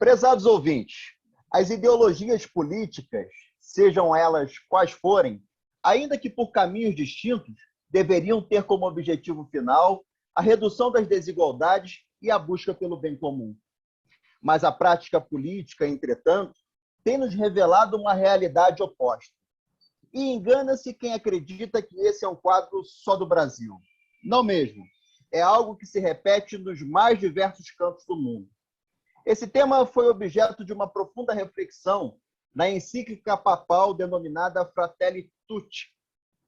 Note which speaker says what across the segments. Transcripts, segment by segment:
Speaker 1: Prezados ouvintes, as ideologias políticas, sejam elas quais forem, ainda que por caminhos distintos, deveriam ter como objetivo final a redução das desigualdades e a busca pelo bem comum. Mas a prática política, entretanto, tem nos revelado uma realidade oposta. E engana-se quem acredita que esse é um quadro só do Brasil. Não mesmo. É algo que se repete nos mais diversos cantos do mundo. Esse tema foi objeto de uma profunda reflexão na encíclica papal denominada Fratelli Tutti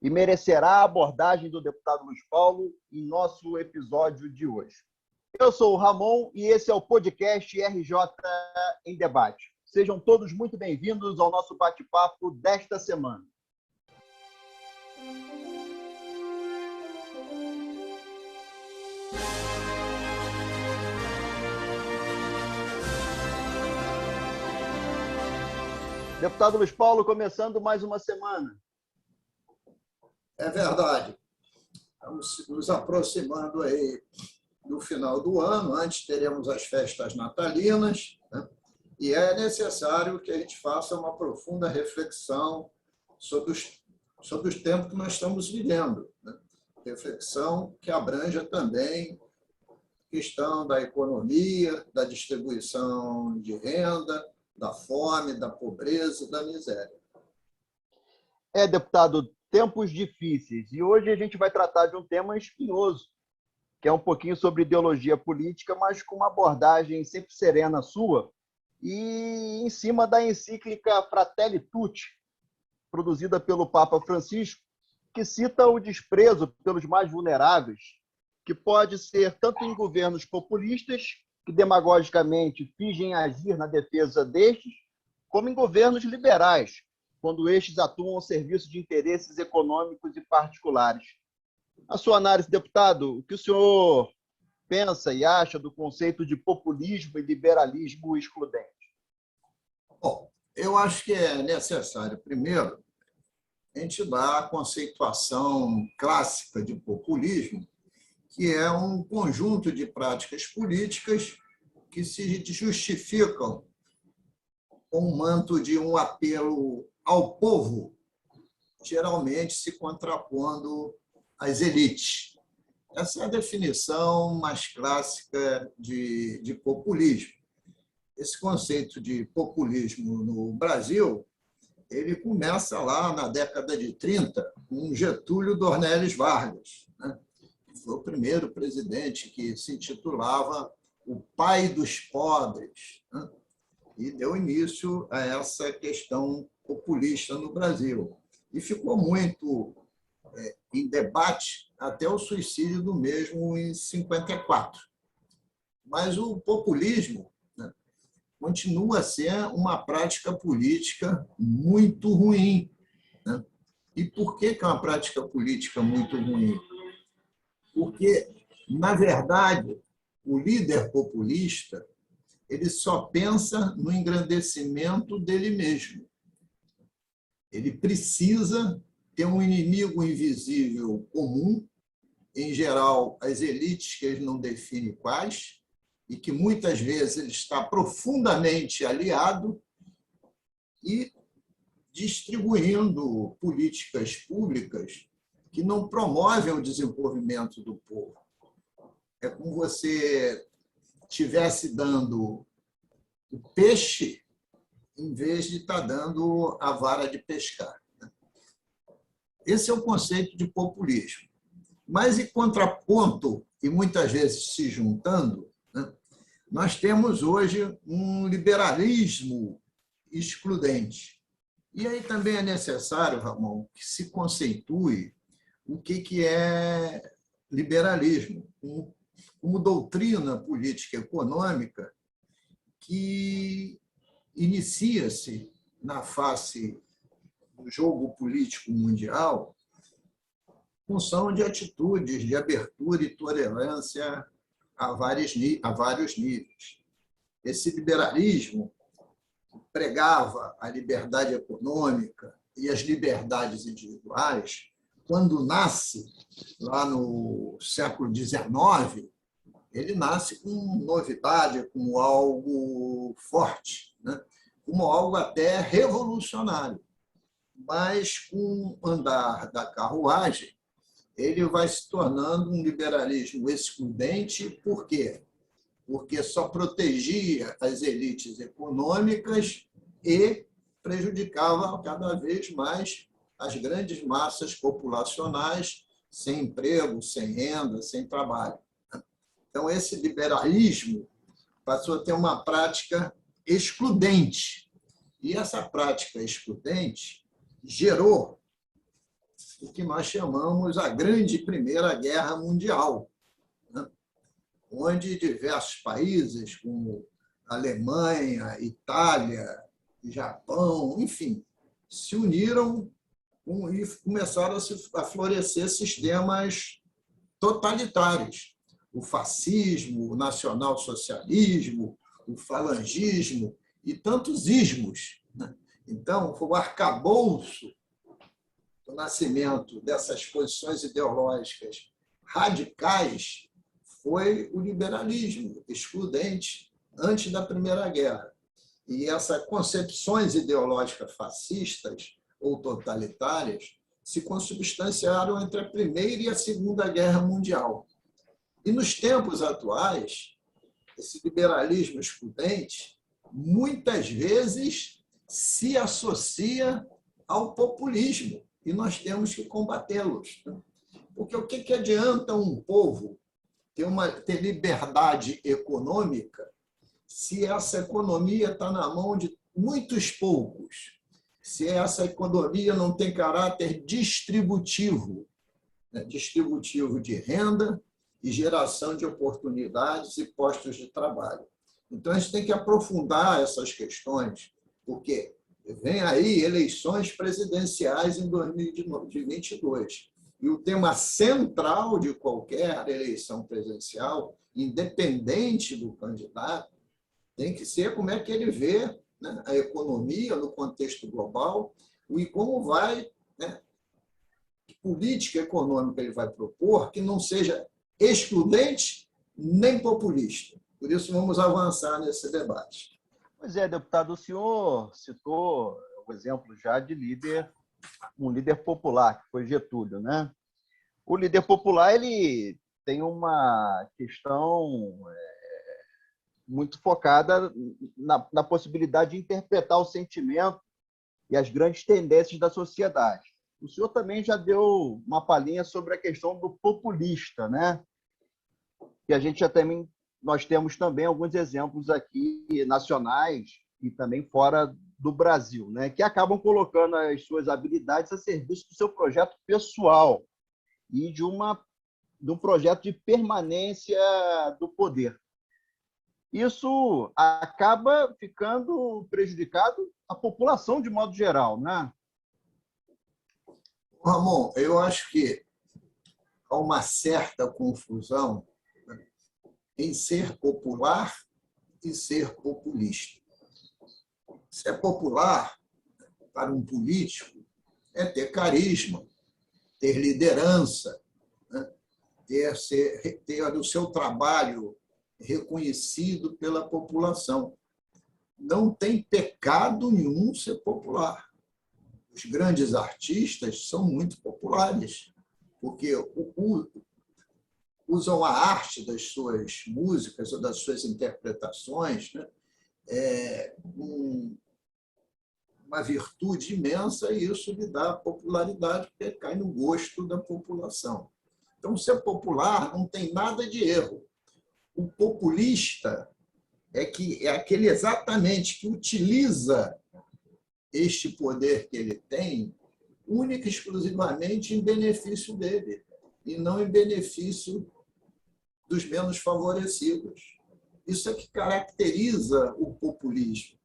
Speaker 1: e merecerá a abordagem do deputado Luiz Paulo em nosso episódio de hoje. Eu sou o Ramon e esse é o podcast RJ em Debate. Sejam todos muito bem-vindos ao nosso bate-papo desta semana. Deputado Luiz Paulo, começando mais uma semana.
Speaker 2: É verdade. Estamos nos aproximando aí do final do ano. Antes teremos as festas natalinas, né? E é necessário que a gente faça uma profunda reflexão sobre os tempos que nós estamos vivendo, né? Reflexão que abranja também a questão da economia, da distribuição de renda, da fome, da pobreza, da miséria.
Speaker 1: Deputado, tempos difíceis. E hoje a gente vai tratar de um tema espinhoso, que é um pouquinho sobre ideologia política, mas com uma abordagem sempre serena sua, e em cima da encíclica Fratelli Tutti, produzida pelo Papa Francisco, que cita o desprezo pelos mais vulneráveis, que pode ser tanto em governos populistas, que demagogicamente fingem agir na defesa destes, como em governos liberais, quando estes atuam ao serviço de interesses econômicos e particulares. A sua análise, deputado, o que o senhor pensa e acha do conceito de populismo e liberalismo excludente?
Speaker 2: Bom, eu acho que é necessário, primeiro, a gente dar a conceituação clássica de populismo, que é um conjunto de práticas políticas que se justificam com o manto de um apelo ao povo, geralmente se contrapondo às elites. Essa é a definição mais clássica de populismo. Esse conceito de populismo no Brasil, ele começa lá na década de 30, com Getúlio Dornelles Vargas, né? Foi o primeiro presidente que se intitulava o pai dos pobres, né? E deu início a essa questão populista no Brasil. E ficou muito em debate até o suicídio do mesmo em 54. Mas o populismo, né, continua a ser uma prática política muito ruim, né? E por que é uma prática política muito ruim? Porque, na verdade, o líder populista ele só pensa no engrandecimento dele mesmo. Ele precisa ter um inimigo invisível comum, em geral, as elites que ele não define quais, e que muitas vezes ele está profundamente aliado e distribuindo políticas públicas que não promovem o desenvolvimento do povo. É como você estivesse dando o peixe em vez de estar dando a vara de pescar. Esse é o conceito de populismo. Mas, em contraponto, e muitas vezes se juntando, né, nós temos hoje um liberalismo excludente. E aí também é necessário, Ramon, que se conceitue o que é liberalismo, como doutrina política econômica que inicia-se na face do jogo político mundial em função de atitudes de abertura e tolerância a vários níveis. Esse liberalismo pregava a liberdade econômica e as liberdades individuais, quando nasce, lá no século XIX, ele nasce com novidade, com algo forte, né? Como algo até revolucionário. Mas, com o andar da carruagem, ele vai se tornando um liberalismo excludente. Por quê? Porque só protegia as elites econômicas e prejudicava cada vez mais as grandes massas populacionais sem emprego, sem renda, sem trabalho. Então, esse liberalismo passou a ter uma prática excludente. E essa prática excludente gerou o que nós chamamos a Grande Primeira Guerra Mundial, né? Onde diversos países, como Alemanha, Itália, Japão, enfim, se uniram e começaram a florescer sistemas totalitários. O fascismo, o nacionalsocialismo, o falangismo e tantos ismos, né? Então, foi o arcabouço do nascimento dessas posições ideológicas radicais foi o liberalismo excludente antes da Primeira Guerra. E essas concepções ideológicas fascistas ou totalitárias se consubstanciaram entre a Primeira e a Segunda Guerra Mundial. E nos tempos atuais, esse liberalismo excludente muitas vezes se associa ao populismo, e nós temos que combatê-los. Porque o que adianta um povo ter liberdade econômica se essa economia está na mão de muitos poucos, se essa economia não tem caráter distributivo, né? Distributivo de renda e geração de oportunidades e postos de trabalho. Então, a gente tem que aprofundar essas questões, porque vem aí eleições presidenciais em 2022. E o tema central de qualquer eleição presidencial, independente do candidato, tem que ser como é que ele vê, né, a economia no contexto global e como vai, né, que política econômica ele vai propor que não seja excludente nem populista. Por isso, vamos avançar nesse debate.
Speaker 1: Pois é, deputado, o senhor citou o exemplo já de um líder popular, que foi Getúlio, né? O líder popular ele tem uma questão muito focada na possibilidade de interpretar o sentimento e as grandes tendências da sociedade. O senhor também já deu uma palhinha sobre a questão do populista, né? Que a gente já também nós temos também alguns exemplos aqui nacionais e também fora do Brasil, né? Que acabam colocando as suas habilidades a serviço do seu projeto pessoal e de um projeto de permanência do poder. Isso acaba ficando prejudicado a população de modo geral, né?
Speaker 2: Ramon, eu acho que há uma certa confusão em ser popular e ser populista. Ser popular, para um político, é ter carisma, ter liderança, né? ter o seu trabalho reconhecido pela população. Não tem pecado nenhum ser popular. Os grandes artistas são muito populares, porque usam a arte das suas músicas ou das suas interpretações, né? Uma virtude imensa, e isso lhe dá popularidade, porque cai no gosto da população. Então, ser popular não tem nada de erro. O populista é aquele exatamente que utiliza este poder que ele tem única e exclusivamente em benefício dele, e não em benefício dos menos favorecidos. Isso é que caracteriza o populismo.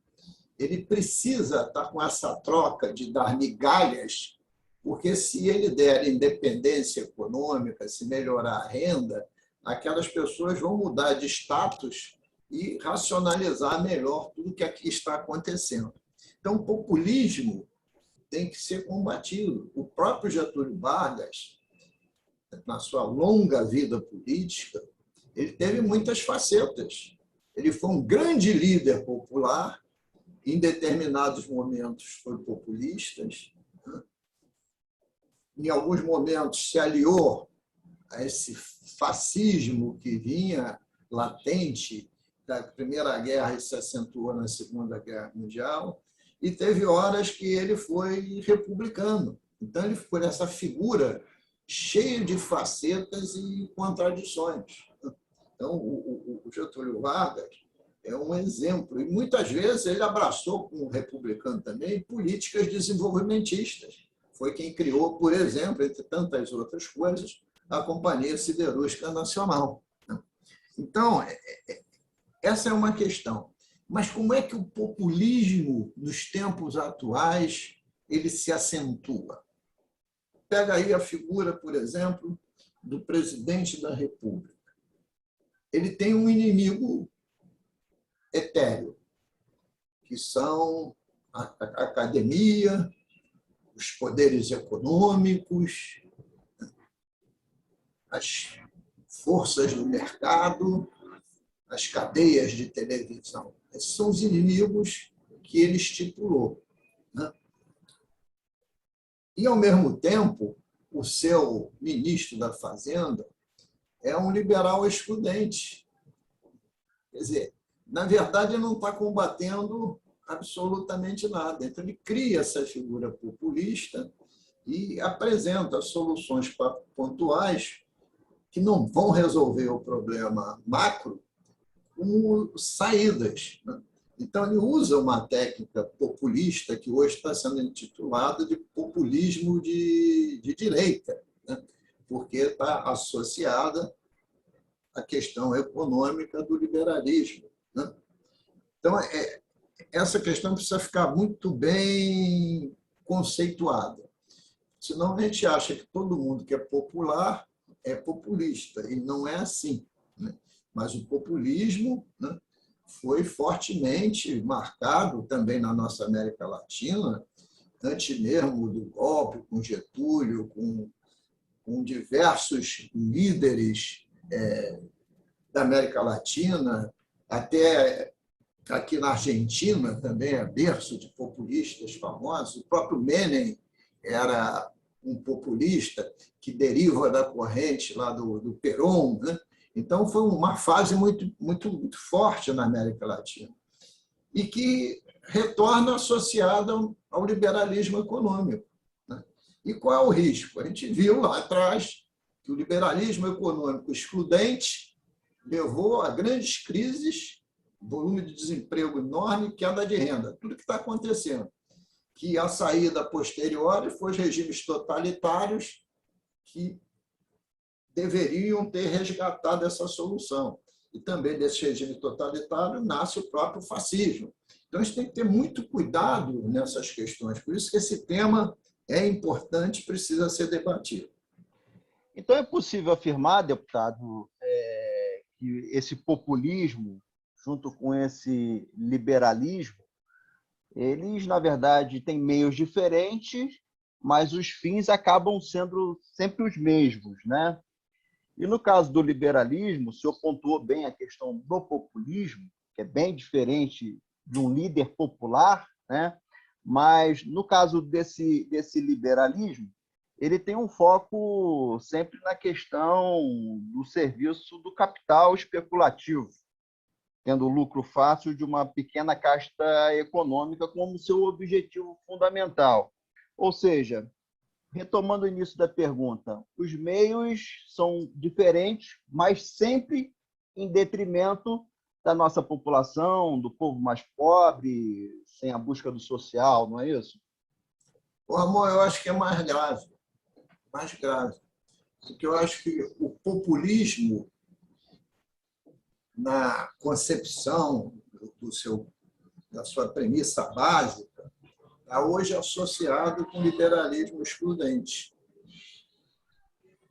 Speaker 2: Ele precisa estar com essa troca de dar migalhas, porque se ele der independência econômica, se melhorar a renda, aquelas pessoas vão mudar de status e racionalizar melhor tudo que aqui está acontecendo. Então, o populismo tem que ser combatido. O próprio Getúlio Vargas, na sua longa vida política, ele teve muitas facetas. Ele foi um grande líder popular, em determinados momentos foi populista, né? Em alguns momentos se aliou a esse fascismo que vinha latente da Primeira Guerra e se acentuou na Segunda Guerra Mundial, e teve horas que ele foi republicano. Então, ele foi essa figura cheia de facetas e contradições. Então, o Getúlio Vargas é um exemplo. E, muitas vezes, ele abraçou, como republicano também, políticas desenvolvimentistas. Foi quem criou, por exemplo, entre tantas outras coisas, a Companhia Siderúrgica Nacional. Então, essa é uma questão. Mas como é que o populismo, nos tempos atuais, ele se acentua? Pega aí a figura, por exemplo, do presidente da República. Ele tem um inimigo etéreo, que são a academia, os poderes econômicos, as forças do mercado, as cadeias de televisão. Esses são os inimigos que ele estipulou, né? E, ao mesmo tempo, o seu ministro da Fazenda é um liberal excludente. Quer dizer, na verdade, ele não está combatendo absolutamente nada. Então, ele cria essa figura populista e apresenta soluções pontuais que não vão resolver o problema macro como saídas, né? Então, ele usa uma técnica populista que hoje está sendo intitulada de populismo de direita, né? Porque está associada à questão econômica do liberalismo, né? Então, essa questão precisa ficar muito bem conceituada. Senão, a gente acha que todo mundo que é popular é populista, e não é assim, né? Mas o populismo, né, foi fortemente marcado também na nossa América Latina, antes mesmo do golpe, com Getúlio, com diversos líderes da América Latina, até aqui na Argentina também é berço de populistas famosos. O próprio Menem era um populista que deriva da corrente lá do Perón, né? Então, foi uma fase muito, muito, muito forte na América Latina e que retorna associada ao liberalismo econômico, né? E qual é o risco? A gente viu lá atrás que o liberalismo econômico excludente levou a grandes crises, volume de desemprego enorme, queda de renda, tudo que está acontecendo. Que a saída posterior foi os regimes totalitários que deveriam ter resgatado essa solução. E também desse regime totalitário nasce o próprio fascismo. Então, a gente tem que ter muito cuidado nessas questões. Por isso que esse tema é importante e precisa ser debatido.
Speaker 1: Então, é possível afirmar, deputado, que esse populismo, junto com esse liberalismo, eles, na verdade, têm meios diferentes, mas os fins acabam sendo sempre os mesmos, né? E no caso do liberalismo, o senhor pontuou bem a questão do populismo, que é bem diferente de um líder popular, né? Mas no caso desse liberalismo, ele tem um foco sempre na questão do serviço do capital especulativo, tendo o lucro fácil de uma pequena casta econômica como seu objetivo fundamental. Ou seja, retomando o início da pergunta, os meios são diferentes, mas sempre em detrimento da nossa população, do povo mais pobre, sem a busca do social, não é isso?
Speaker 2: O amor, eu acho que é mais grave. Mais grave. Porque eu acho que o populismo, na concepção da sua premissa básica, está hoje associado com o liberalismo excludente.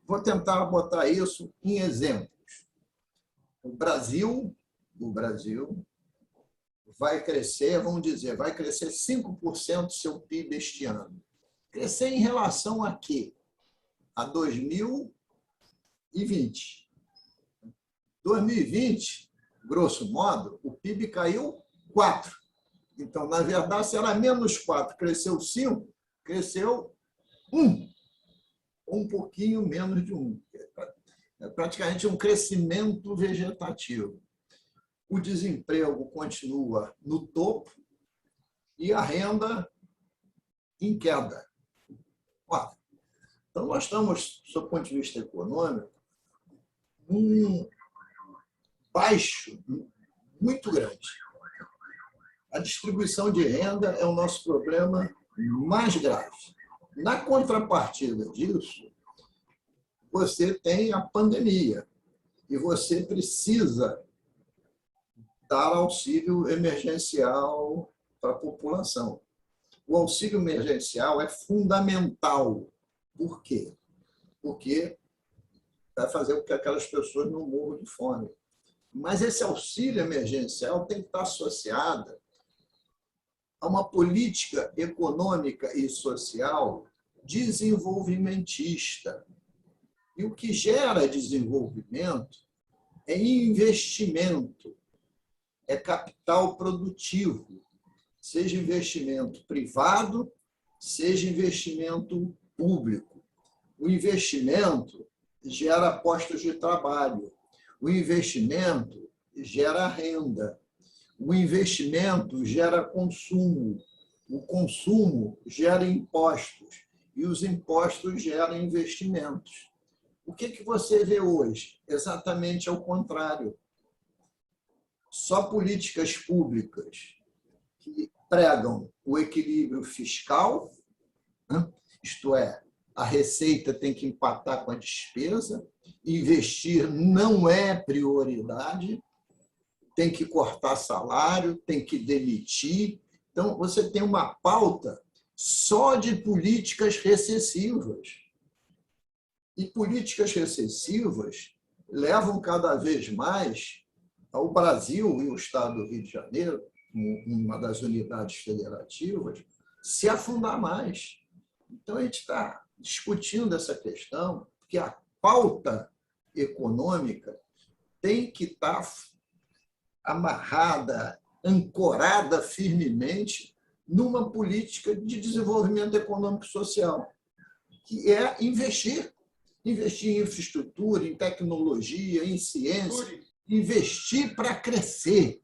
Speaker 2: Vou tentar botar isso em exemplos. O Brasil vai crescer, vamos dizer, vai crescer 5% do seu PIB este ano. Crescer em relação a quê? A 2020. 2020 grosso modo, o PIB caiu 4. Então, na verdade, se era menos 4, cresceu 5, cresceu 1, ou um pouquinho menos de 1. É praticamente um crescimento vegetativo. O desemprego continua no topo e a renda em queda. Então, nós estamos, do ponto de vista econômico, um baixo muito grande. A distribuição de renda é o nosso problema mais grave. Na contrapartida disso, você tem a pandemia e você precisa dar auxílio emergencial para a população. O auxílio emergencial é fundamental. Por quê? Porque vai fazer com que aquelas pessoas não morram de fome. Mas esse auxílio emergencial tem que estar associado a uma política econômica e social desenvolvimentista. E o que gera desenvolvimento é investimento, é capital produtivo, seja investimento privado, seja investimento público. O investimento gera postos de trabalho, o investimento gera renda, o investimento gera consumo, o consumo gera impostos e os impostos geram investimentos. O que você vê hoje? Exatamente ao contrário. Só políticas públicas que pregam o equilíbrio fiscal, isto é, a receita tem que empatar com a despesa, investir não é prioridade, tem que cortar salário, tem que demitir. Então, você tem uma pauta só de políticas recessivas. E políticas recessivas levam cada vez mais ao Brasil e o Estado do Rio de Janeiro, uma das unidades federativas, se afundar mais. Então, a gente está discutindo essa questão, porque a pauta econômica tem que estar amarrada, ancorada firmemente numa política de desenvolvimento econômico e social, que é investir em infraestrutura, em tecnologia, em ciência, investir para crescer.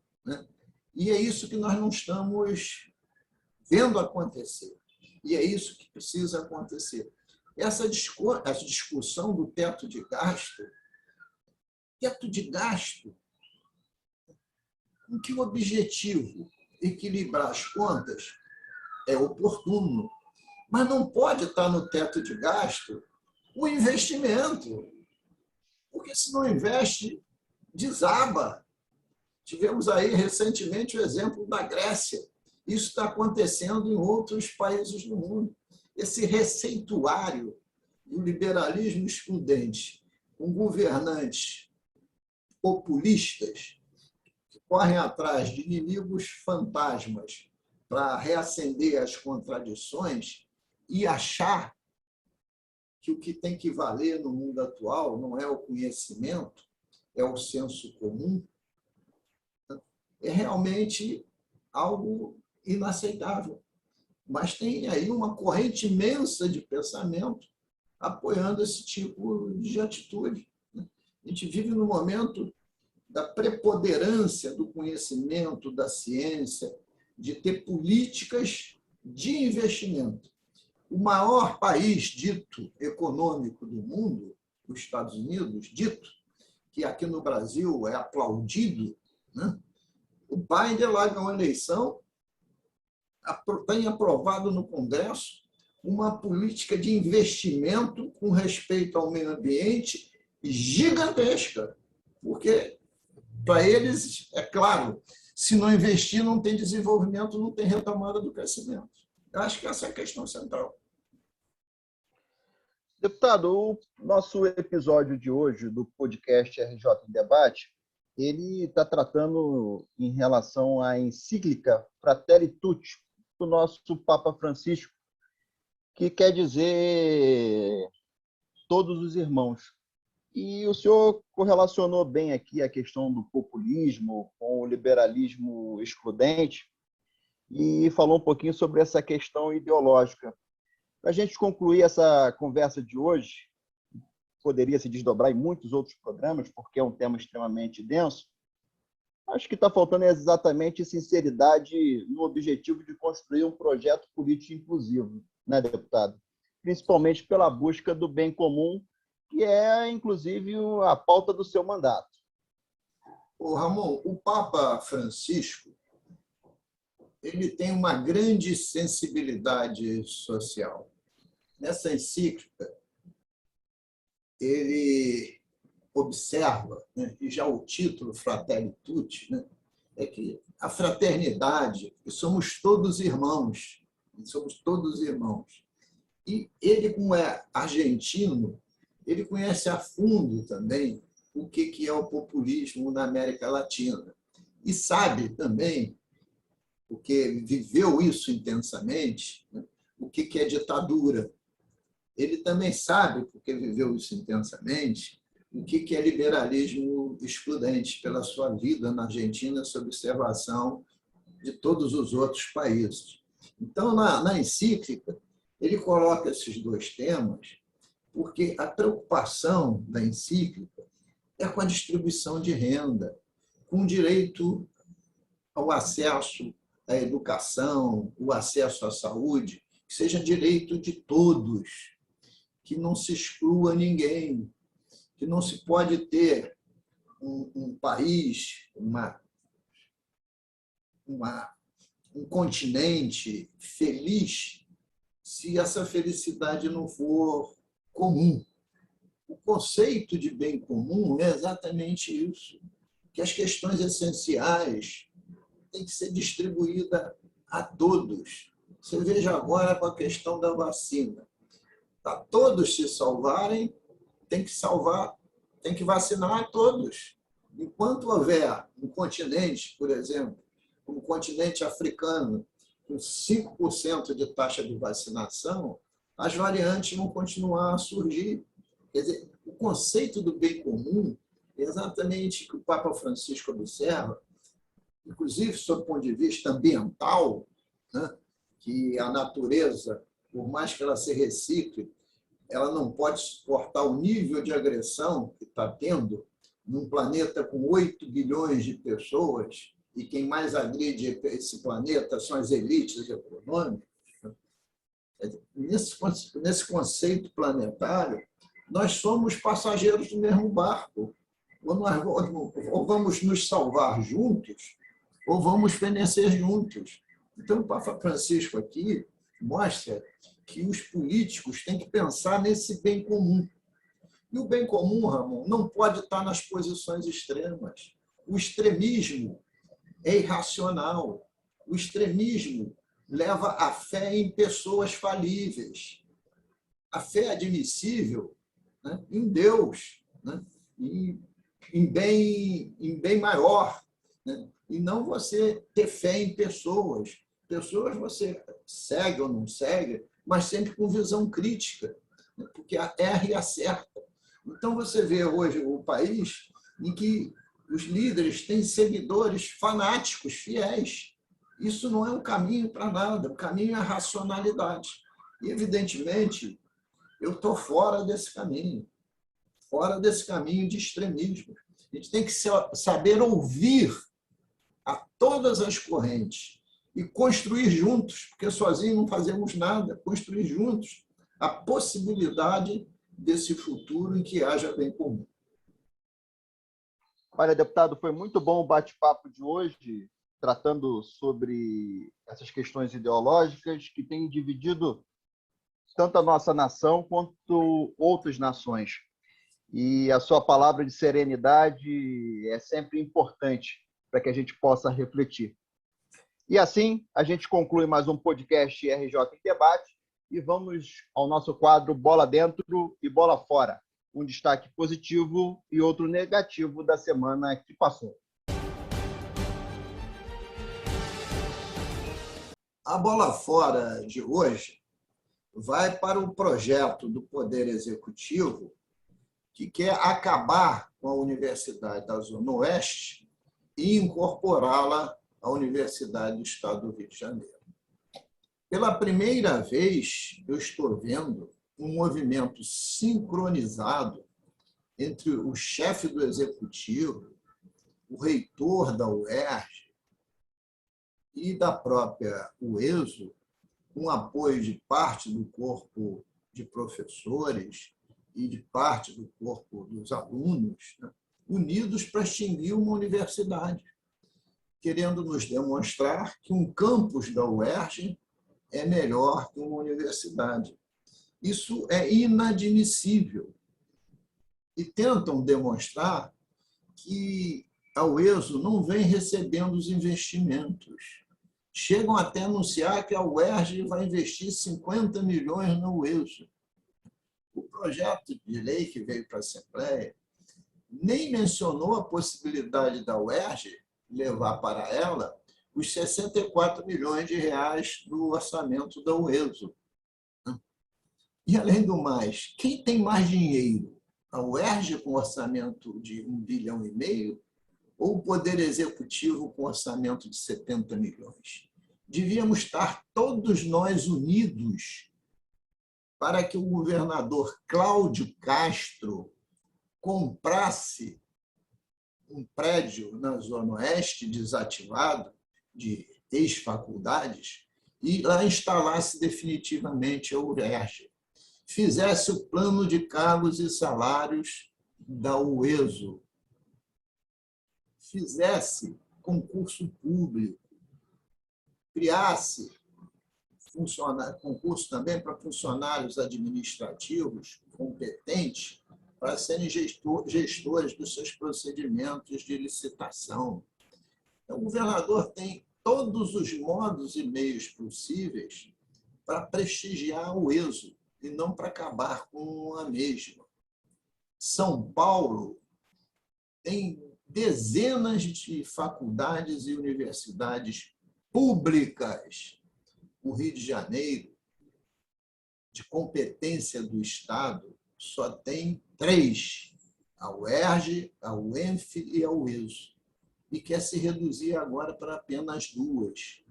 Speaker 2: E é isso que nós não estamos vendo acontecer. E é isso que precisa acontecer. Essa discussão do teto de gasto, com que objetivo? Equilibrar as contas é oportuno, mas não pode estar no teto de gasto o investimento, porque se não investe, desaba. Tivemos aí recentemente o exemplo da Grécia. Isso está acontecendo em outros países do mundo. Esse receituário do liberalismo excludente, com governantes populistas que correm atrás de inimigos fantasmas para reacender as contradições e achar que o que tem que valer no mundo atual não é o conhecimento, é o senso comum, é realmente algo inaceitável. Mas tem aí uma corrente imensa de pensamento apoiando esse tipo de atitude. A gente vive no momento da preponderância do conhecimento, da ciência, de ter políticas de investimento. O maior país dito econômico do mundo, os Estados Unidos, dito, que aqui no Brasil é aplaudido, o Biden lá ganhou a eleição, tem aprovado no Congresso uma política de investimento com respeito ao meio ambiente gigantesca, porque, para eles, é claro, se não investir, não tem desenvolvimento, não tem retomada do crescimento. Eu acho que essa é a questão central.
Speaker 1: Deputado, o nosso episódio de hoje do podcast RJ em Debate, ele está tratando em relação à encíclica Fratelli Tutti do nosso Papa Francisco, que quer dizer todos os irmãos. E o senhor correlacionou bem aqui a questão do populismo com o liberalismo excludente e falou um pouquinho sobre essa questão ideológica. Para a gente concluir essa conversa de hoje, poderia se desdobrar em muitos outros programas, porque é um tema extremamente denso, acho que está faltando exatamente sinceridade no objetivo de construir um projeto político inclusivo, né, deputado? Principalmente pela busca do bem comum, que é, inclusive, a pauta do seu mandato.
Speaker 2: Ô, Ramon, o Papa Francisco ele tem uma grande sensibilidade social. Nessa encíclica, ele observa, né, e já o título Fratelli Tutti, né, é que a fraternidade, somos todos irmãos, E ele, como é argentino, ele conhece a fundo também o que é o populismo na América Latina. E sabe também, porque viveu isso intensamente, né, o que é ditadura. Ele também sabe, porque viveu isso intensamente, o que é liberalismo excludente pela sua vida na Argentina, sob observação de todos os outros países. Então, na encíclica, ele coloca esses dois temas porque a preocupação da encíclica é com a distribuição de renda, com o direito ao acesso à educação, o acesso à saúde, que seja direito de todos, que não se exclua ninguém, que não se pode ter um país, um continente feliz se essa felicidade não for comum. O conceito de bem comum é exatamente isso, que as questões essenciais têm que ser distribuídas a todos. Você veja agora com a questão da vacina. Para todos se salvarem, tem que vacinar a todos. Enquanto houver um continente, por exemplo, como o continente africano, com 5% de taxa de vacinação, as variantes vão continuar a surgir. Quer dizer, o conceito do bem comum é exatamente o que o Papa Francisco observa, inclusive sob o ponto de vista ambiental, né, que a natureza, por mais que ela se recicle, ela não pode suportar o nível de agressão que está tendo num planeta com 8 bilhões de pessoas, e quem mais agride esse planeta são as elites econômicas. Nesse conceito planetário, nós somos passageiros do mesmo barco. Ou vamos nos salvar juntos, ou vamos fenecer juntos. Então, o Papa Francisco aqui mostra que os políticos têm que pensar nesse bem comum. E o bem comum, Ramon, não pode estar nas posições extremas. O extremismo é irracional. O extremismo leva a fé em pessoas falíveis. A fé é admissível, né, em Deus, né, em bem maior, né, e não você ter fé em pessoas. Pessoas você segue ou não segue, mas sempre com visão crítica, né, porque erra e acerta. Então, você vê hoje o país em que os líderes têm seguidores fanáticos, fiéis. Isso não é um caminho para nada, o caminho é a racionalidade. E, evidentemente, eu estou fora desse caminho de extremismo. A gente tem que saber ouvir a todas as correntes e construir juntos, porque sozinhos não fazemos nada, construir juntos a possibilidade desse futuro em que haja bem comum.
Speaker 1: Olha, deputado, foi muito bom o bate-papo de hoje, tratando sobre essas questões ideológicas que têm dividido tanto a nossa nação quanto outras nações. E a sua palavra de serenidade é sempre importante para que a gente possa refletir. E assim, a gente conclui mais um podcast RJ em Debate e vamos ao nosso quadro Bola Dentro e Bola Fora, um destaque positivo e outro negativo da semana que passou.
Speaker 2: A bola fora de hoje vai para o projeto do Poder Executivo que quer acabar com a Universidade da Zona Oeste e incorporá-la à Universidade do Estado do Rio de Janeiro. Pela primeira vez, eu estou vendo um movimento sincronizado entre o chefe do Executivo, o reitor da UERJ e da própria UESO, com apoio de parte do corpo de professores e de parte do corpo dos alunos, né, unidos para extinguir uma universidade, querendo nos demonstrar que um campus da UERJ é melhor que uma universidade. Isso é inadmissível. E tentam demonstrar que a UESO não vem recebendo os investimentos. Chegam até a anunciar que a UERJ vai investir 50 milhões na UESO. O projeto de lei que veio para a Assembleia nem mencionou a possibilidade da UERJ levar para ela os 64 milhões de reais do orçamento da UESO. E, além do mais, quem tem mais dinheiro? A UERJ com orçamento de 1,5 bilhão ou o Poder Executivo com orçamento de 70 milhões? Devíamos estar todos nós unidos para que o governador Cláudio Castro comprasse um prédio na Zona Oeste desativado de ex-faculdades e lá instalasse definitivamente a UERJ. Fizesse o plano de cargos e salários da UESO, fizesse concurso público, criasse concurso também para funcionários administrativos competentes para serem gestores dos seus procedimentos de licitação. Então, o governador tem todos os modos e meios possíveis para prestigiar a UESO e não para acabar com a mesma. São Paulo tem dezenas de faculdades e universidades públicas. O Rio de Janeiro, de competência do Estado, só tem 3, a UERJ, a UENF e a UESO, e quer se reduzir agora para apenas 2.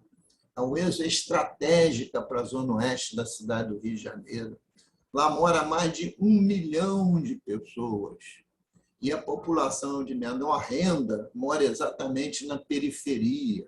Speaker 2: A UESO é estratégica para a Zona Oeste da cidade do Rio de Janeiro. Lá mora mais de 1 milhão de pessoas. E a população de menor renda mora exatamente na periferia.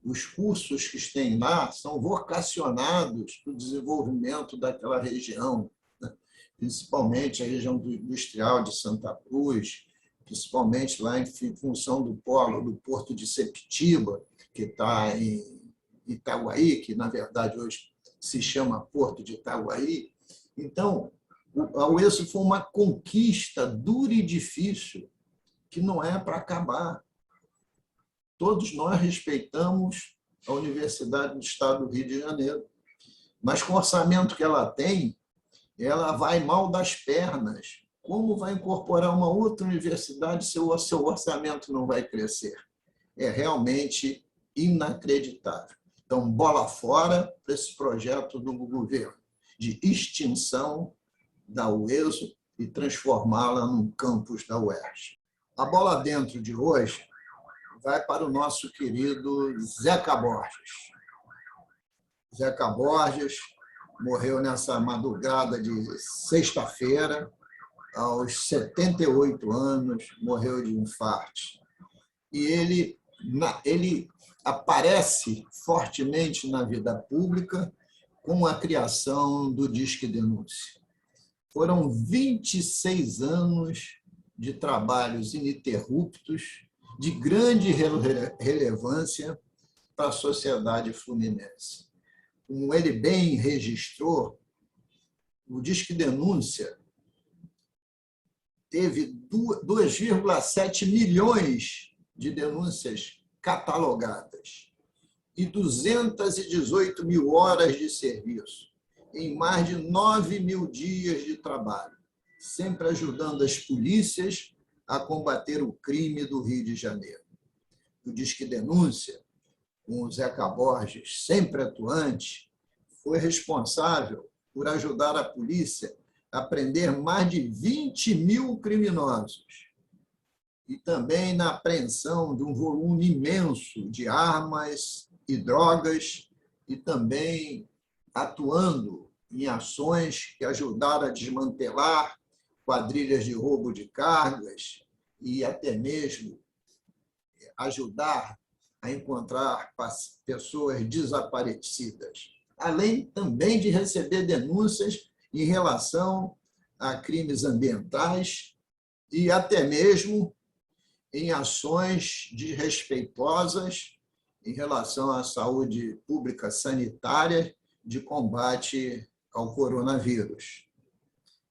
Speaker 2: Os cursos que têm lá são vocacionados para o desenvolvimento daquela região, né? Principalmente a região industrial de Santa Cruz, principalmente lá em função do polo do Porto de Sepetiba, que está em Itaguaí, que, na verdade, hoje se chama Porto de Itaguaí. Então, a UESO foi uma conquista dura e difícil, que não é para acabar. Todos nós respeitamos a Universidade do Estado do Rio de Janeiro, mas com o orçamento que ela tem, ela vai mal das pernas. Como vai incorporar uma outra universidade se o seu orçamento não vai crescer? É realmente inacreditável. Então, bola fora para esse projeto do governo de extinção da UESO e transformá-la num campus da UERJ. A bola dentro de hoje vai para o nosso querido Zeca Borges. Zeca Borges morreu nessa madrugada de sexta-feira, aos 78 anos, morreu de infarto. E ele aparece fortemente na vida pública com a criação do Disque Denúncia. Foram 26 anos de trabalhos ininterruptos, de grande relevância para a sociedade fluminense. Como ele bem registrou, o Disque Denúncia teve 2,7 milhões de denúncias catalogadas e 218 mil horas de serviço, em mais de 9 mil dias de trabalho, sempre ajudando as polícias a combater o crime do Rio de Janeiro. O Disque Denúncia, com o Zeca Borges, sempre atuante, foi responsável por ajudar a polícia a prender mais de 20 mil criminosos e também na apreensão de um volume imenso de armas e drogas e também atuando em ações que ajudaram a desmantelar quadrilhas de roubo de cargas e até mesmo ajudar a encontrar pessoas desaparecidas, além também de receber denúncias em relação a crimes ambientais e até mesmo em ações desrespeitosas em relação à saúde pública sanitária de combate ao coronavírus.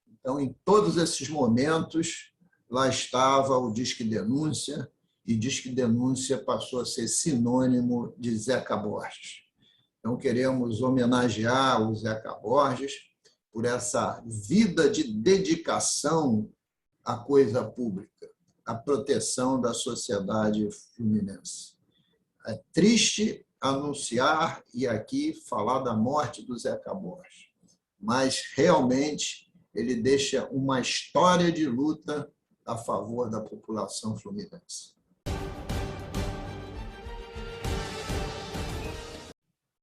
Speaker 2: Então, em todos esses momentos, lá estava o Disque Denúncia, e Disque Denúncia passou a ser sinônimo de Zeca Borges. Então, queremos homenagear o Zeca Borges por essa vida de dedicação à coisa pública, à proteção da sociedade fluminense. É triste anunciar e aqui falar da morte do Zeca Borges, mas realmente ele deixa uma história de luta a favor da população fluminense.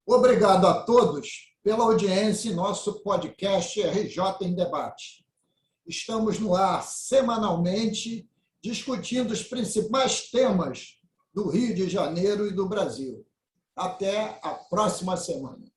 Speaker 2: Obrigado a todos pela audiência em nosso podcast RJ em Debate. Estamos no ar semanalmente discutindo os principais temas do Rio de Janeiro e do Brasil. Até a próxima semana.